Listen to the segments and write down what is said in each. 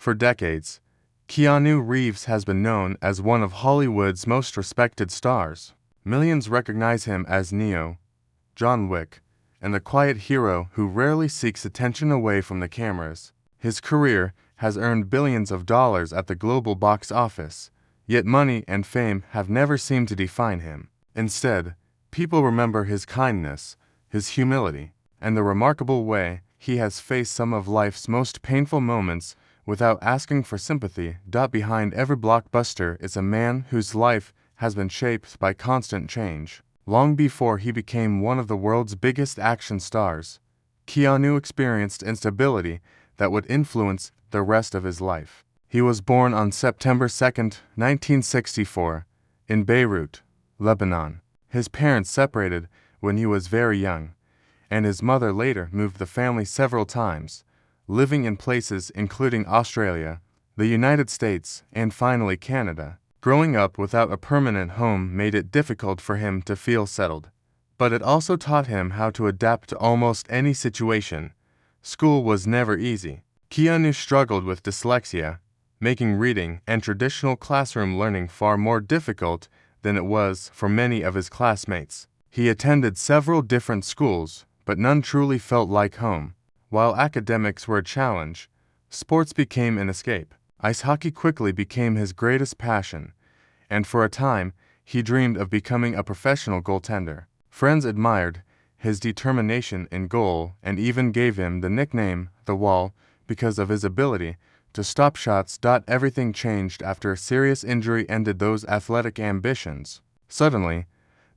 For decades, Keanu Reeves has been known as one of Hollywood's most respected stars. Millions recognize him as Neo, John Wick, and the quiet hero who rarely seeks attention away from the cameras. His career has earned billions of dollars at the global box office, yet money and fame have never seemed to define him. Instead, people remember his kindness, his humility, and the remarkable way he has faced some of life's most painful moments without asking for sympathy. Behind every blockbuster is a man whose life has been shaped by constant change. Long before he became one of the world's biggest action stars, Keanu experienced instability that would influence the rest of his life. He was born on September 2, 1964, in Beirut, Lebanon. His parents separated when he was very young, and his mother later moved the family several times, living in places including Australia, the United States, and finally Canada. Growing up without a permanent home made it difficult for him to feel settled, but it also taught him how to adapt to almost any situation. School was never easy. Keanu struggled with dyslexia, making reading and traditional classroom learning far more difficult than it was for many of his classmates. He attended several different schools, but none truly felt like home. While academics were a challenge, sports became an escape. Ice hockey quickly became his greatest passion, and for a time, he dreamed of becoming a professional goaltender. Friends admired his determination in goal and even gave him the nickname "The Wall" because of his ability to stop shots. Everything changed after a serious injury ended those athletic ambitions. Suddenly,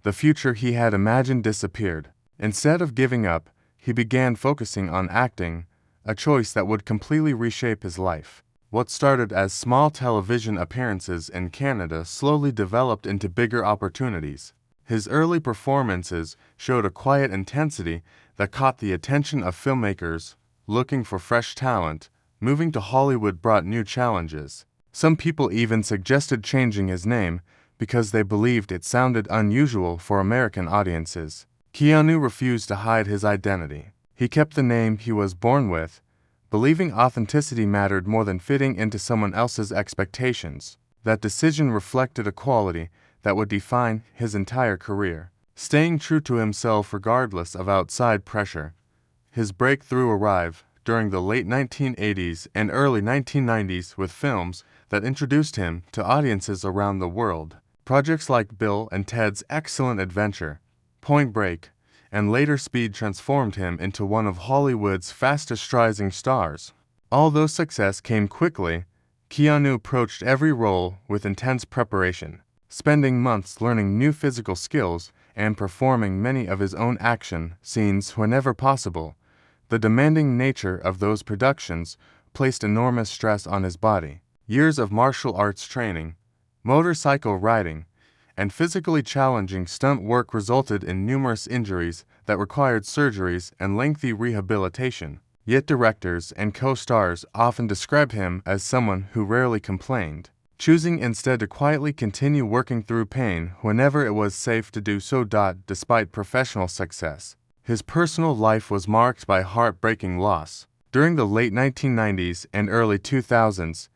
the future he had imagined disappeared. Instead of giving up, he began focusing on acting, a choice that would completely reshape his life. What started as small television appearances in Canada slowly developed into bigger opportunities. His early performances showed a quiet intensity that caught the attention of filmmakers looking for fresh talent. Moving to Hollywood brought new challenges. Some people even suggested changing his name because they believed it sounded unusual for American audiences. Keanu refused to hide his identity. He kept the name he was born with, believing authenticity mattered more than fitting into someone else's expectations. That decision reflected a quality that would define his entire career. Staying true to himself regardless of outside pressure. His breakthrough arrived during the late 1980s and early 1990s with films that introduced him to audiences around the world. Projects like Bill and Ted's Excellent Adventure, Point Break, and later Speed transformed him into one of Hollywood's fastest-rising stars. Although success came quickly, Keanu approached every role with intense preparation, spending months learning new physical skills and performing many of his own action scenes whenever possible. The demanding nature of those productions placed enormous stress on his body. Years of martial arts training, motorcycle riding, and physically challenging stunt work resulted in numerous injuries that required surgeries and lengthy rehabilitation. Yet directors and co-stars often described him as someone who rarely complained, choosing instead to quietly continue working through pain whenever it was safe to do so. Despite professional success, his personal life was marked by heartbreaking loss. During the late 1990s and early 2000s,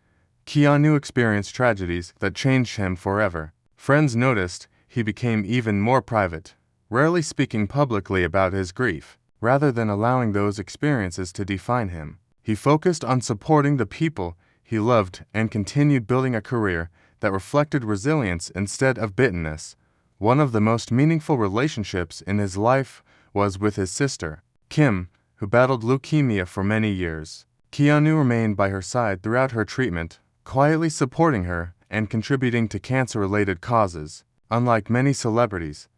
Keanu experienced tragedies that changed him forever. Friends noticed he became even more private, rarely speaking publicly about his grief. Rather than allowing those experiences to define him, he focused on supporting the people he loved and continued building a career that reflected resilience instead of bitterness. One of the most meaningful relationships in his life was with his sister, Kim, who battled leukemia for many years. Keanu remained by her side throughout her treatment, quietly supporting her and contributing to cancer-related causes. Unlike many celebrities,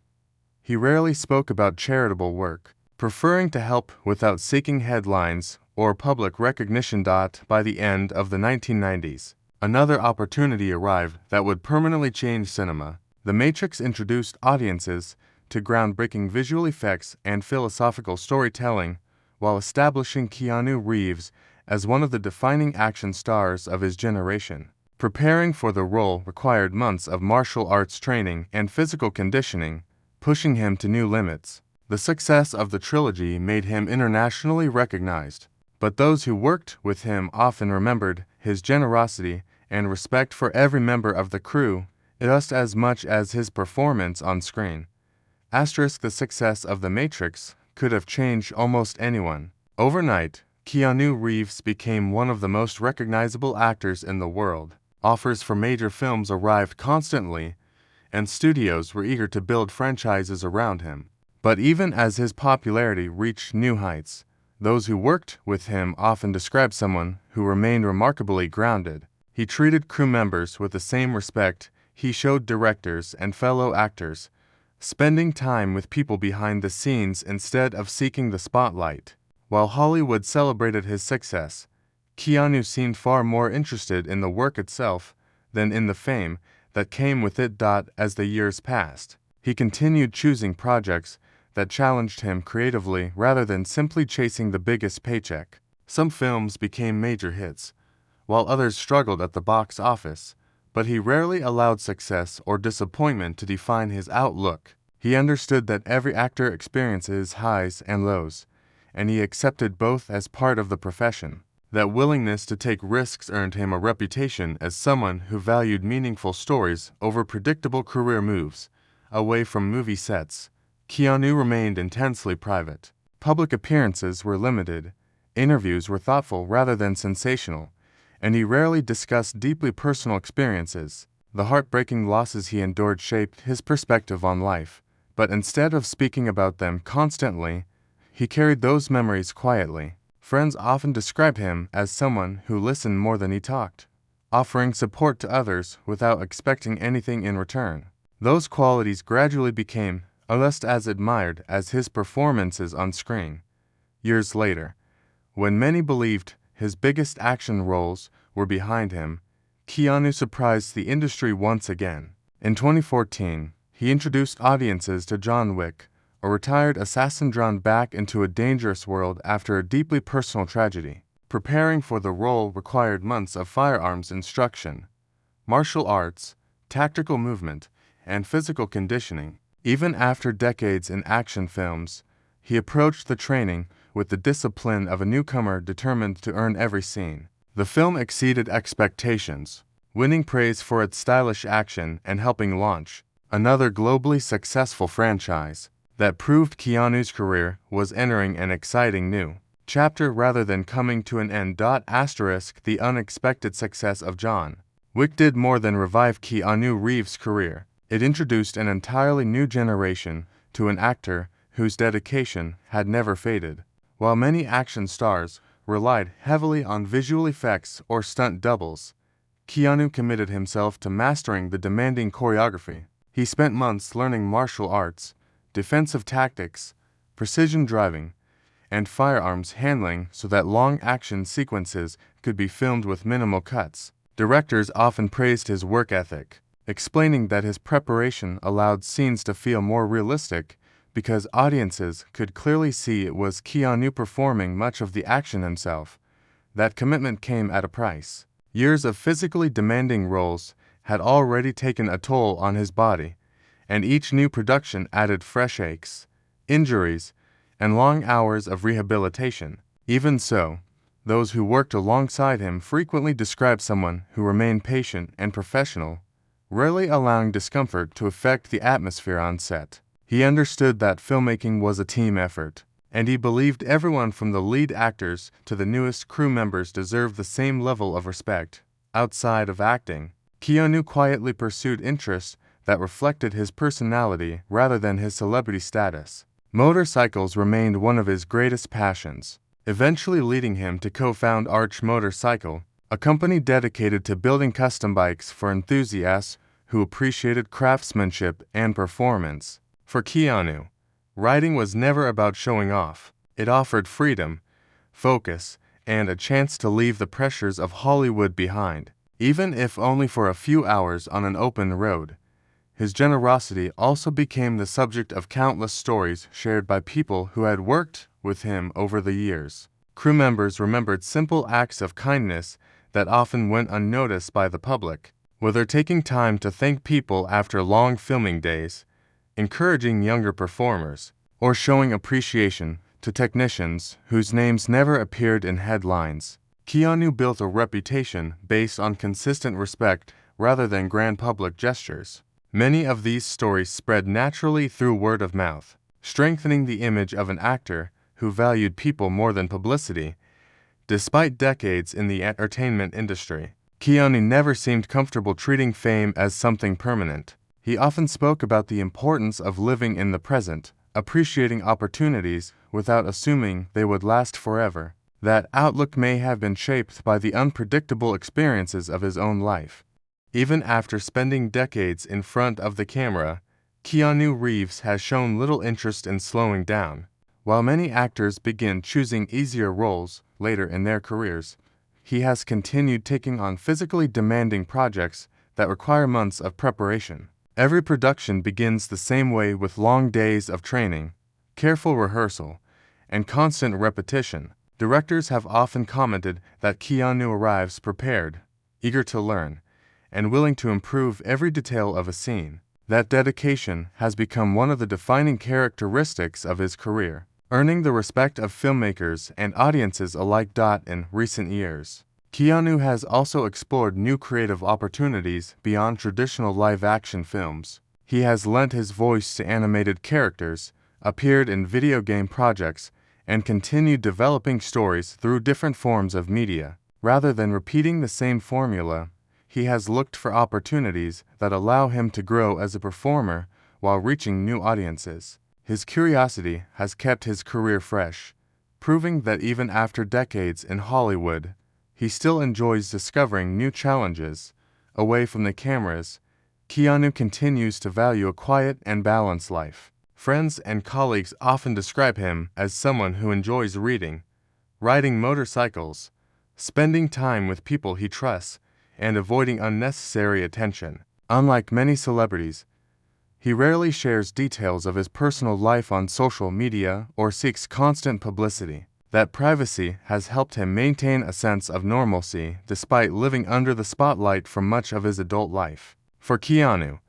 he rarely spoke about charitable work, preferring to help without seeking headlines or public recognition. By the end of the 1990s, another opportunity arrived that would permanently change cinema. The Matrix introduced audiences to groundbreaking visual effects and philosophical storytelling, while establishing Keanu Reeves as one of the defining action stars of his generation. Preparing for the role required months of martial arts training and physical conditioning, pushing him to new limits. The success of the trilogy made him internationally recognized, but those who worked with him often remembered his generosity and respect for every member of the crew just as much as his performance on screen. Asterisk the success of The Matrix could have changed almost anyone. Overnight, Keanu Reeves became one of the most recognizable actors in the world. Offers for major films arrived constantly, and studios were eager to build franchises around him. But even as his popularity reached new heights, those who worked with him often described someone who remained remarkably grounded. He treated crew members with the same respect he showed directors and fellow actors, spending time with people behind the scenes instead of seeking the spotlight. While Hollywood celebrated his success, Keanu seemed far more interested in the work itself than in the fame that came with it. As the years passed, he continued choosing projects that challenged him creatively rather than simply chasing the biggest paycheck. Some films became major hits, while others struggled at the box office, but he rarely allowed success or disappointment to define his outlook. He understood that every actor experiences highs and lows, and he accepted both as part of the profession. That willingness to take risks earned him a reputation as someone who valued meaningful stories over predictable career moves. Away from movie sets, Keanu remained intensely private. Public appearances were limited, interviews were thoughtful rather than sensational, and he rarely discussed deeply personal experiences. The heartbreaking losses he endured shaped his perspective on life, but instead of speaking about them constantly, he carried those memories quietly. Friends often described him as someone who listened more than he talked, offering support to others without expecting anything in return. Those qualities gradually became almost as admired as his performances on screen. Years later, when many believed his biggest action roles were behind him, Keanu surprised the industry once again. In 2014, he introduced audiences to John Wick, a retired assassin drawn back into a dangerous world after a deeply personal tragedy. Preparing for the role required months of firearms instruction, martial arts, tactical movement, and physical conditioning. Even after decades in action films, he approached the training with the discipline of a newcomer determined to earn every scene. The film exceeded expectations, winning praise for its stylish action and helping launch another globally successful franchise that proved Keanu's career was entering an exciting new chapter rather than coming to an end. Asterisk the unexpected success of John Wick did more than revive Keanu Reeves' career. It introduced an entirely new generation to an actor whose dedication had never faded. While many action stars relied heavily on visual effects or stunt doubles, Keanu committed himself to mastering the demanding choreography. He spent months learning martial arts, defensive tactics, precision driving, and firearms handling so that long action sequences could be filmed with minimal cuts. Directors often praised his work ethic, explaining that his preparation allowed scenes to feel more realistic because audiences could clearly see it was Keanu performing much of the action himself. That commitment came at a price. Years of physically demanding roles had already taken a toll on his body, and each new production added fresh aches, injuries, and long hours of rehabilitation. Even so, those who worked alongside him frequently described someone who remained patient and professional, rarely allowing discomfort to affect the atmosphere on set. He understood that filmmaking was a team effort, and he believed everyone from the lead actors to the newest crew members deserved the same level of respect. Outside of acting, Keanu quietly pursued interests that reflected his personality rather than his celebrity status. Motorcycles remained one of his greatest passions, eventually leading him to co-found Arch Motorcycle, a company dedicated to building custom bikes for enthusiasts who appreciated craftsmanship and performance. For Keanu, riding was never about showing off. It offered freedom, focus, and a chance to leave the pressures of Hollywood behind, even if only for a few hours on an open road. His generosity also became the subject of countless stories shared by people who had worked with him over the years. Crew members remembered simple acts of kindness that often went unnoticed by the public, whether taking time to thank people after long filming days, encouraging younger performers, or showing appreciation to technicians whose names never appeared in headlines. Keanu built a reputation based on consistent respect rather than grand public gestures. Many of these stories spread naturally through word of mouth, strengthening the image of an actor who valued people more than publicity. Despite decades in the entertainment industry, Keanu never seemed comfortable treating fame as something permanent. He often spoke about the importance of living in the present, appreciating opportunities without assuming they would last forever. That outlook may have been shaped by the unpredictable experiences of his own life. Even after spending decades in front of the camera, Keanu Reeves has shown little interest in slowing down. While many actors begin choosing easier roles later in their careers, he has continued taking on physically demanding projects that require months of preparation. Every production begins the same way, with long days of training, careful rehearsal, and constant repetition. Directors have often commented that Keanu arrives prepared, eager to learn, and willing to improve every detail of a scene. That dedication has become one of the defining characteristics of his career, earning the respect of filmmakers and audiences alike. In recent years, Keanu has also explored new creative opportunities beyond traditional live-action films. He has lent his voice to animated characters, appeared in video game projects, and continued developing stories through different forms of media. Rather than repeating the same formula, he has looked for opportunities that allow him to grow as a performer while reaching new audiences. His curiosity has kept his career fresh, proving that even after decades in Hollywood, he still enjoys discovering new challenges. Away from the cameras, Keanu continues to value a quiet and balanced life. Friends and colleagues often describe him as someone who enjoys reading, riding motorcycles, spending time with people he trusts, and avoiding unnecessary attention. Unlike many celebrities, he rarely shares details of his personal life on social media or seeks constant publicity. That privacy has helped him maintain a sense of normalcy despite living under the spotlight for much of his adult life. For Keanu,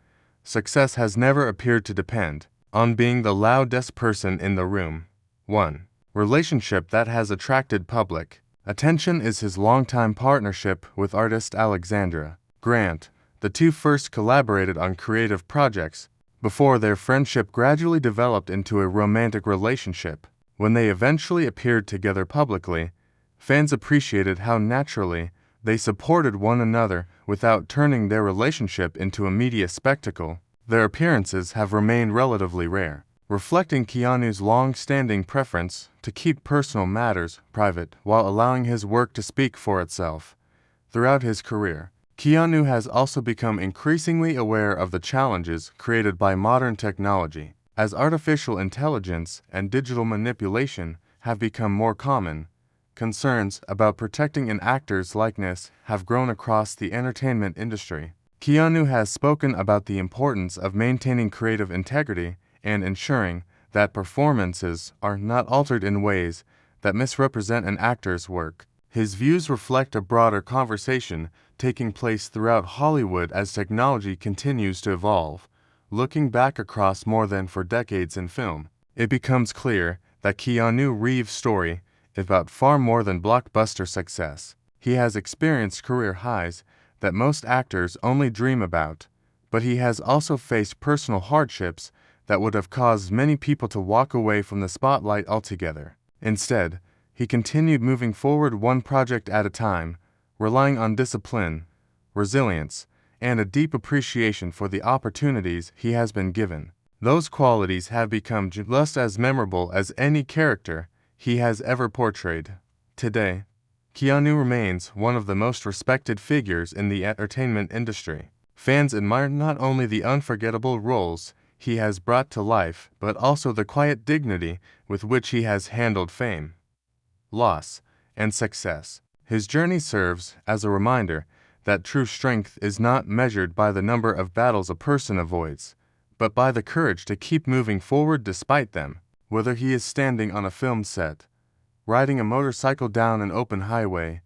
success has never appeared to depend on being the loudest person in the room. 1. Relationship that has attracted public attention is his longtime partnership with artist Alexandra Grant. The two first collaborated on creative projects before their friendship gradually developed into a romantic relationship. When they eventually appeared together publicly, fans appreciated how naturally they supported one another without turning their relationship into a media spectacle. Their appearances have remained relatively rare, reflecting Keanu's long-standing preference to keep personal matters private while allowing his work to speak for itself. Throughout his career, Keanu has also become increasingly aware of the challenges created by modern technology. As artificial intelligence and digital manipulation have become more common, concerns about protecting an actor's likeness have grown across the entertainment industry. Keanu has spoken about the importance of maintaining creative integrity and ensuring that performances are not altered in ways that misrepresent an actor's work. His views reflect a broader conversation taking place throughout Hollywood as technology continues to evolve. Looking back across more than 4 decades in film, it becomes clear that Keanu Reeves' story is about far more than blockbuster success. He has experienced career highs that most actors only dream about, but he has also faced personal hardships that would have caused many people to walk away from the spotlight altogether. Instead, he continued moving forward one project at a time, relying on discipline, resilience, and a deep appreciation for the opportunities he has been given. Those qualities have become just as memorable as any character he has ever portrayed. Today, Keanu remains one of the most respected figures in the entertainment industry. Fans admire not only the unforgettable roles he has brought to life, but also the quiet dignity with which he has handled fame, loss, and success. His journey serves as a reminder that true strength is not measured by the number of battles a person avoids, but by the courage to keep moving forward despite them. Whether he is standing on a film set, riding a motorcycle down an open highway,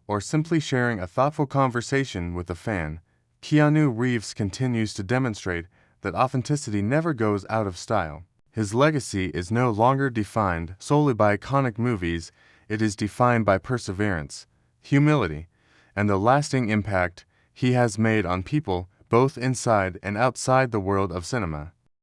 or simply sharing a thoughtful conversation with a fan, Keanu Reeves continues to demonstrate that authenticity never goes out of style. His legacy is no longer defined solely by iconic movies, it is defined by perseverance, humility, and the lasting impact he has made on people both inside and outside the world of cinema.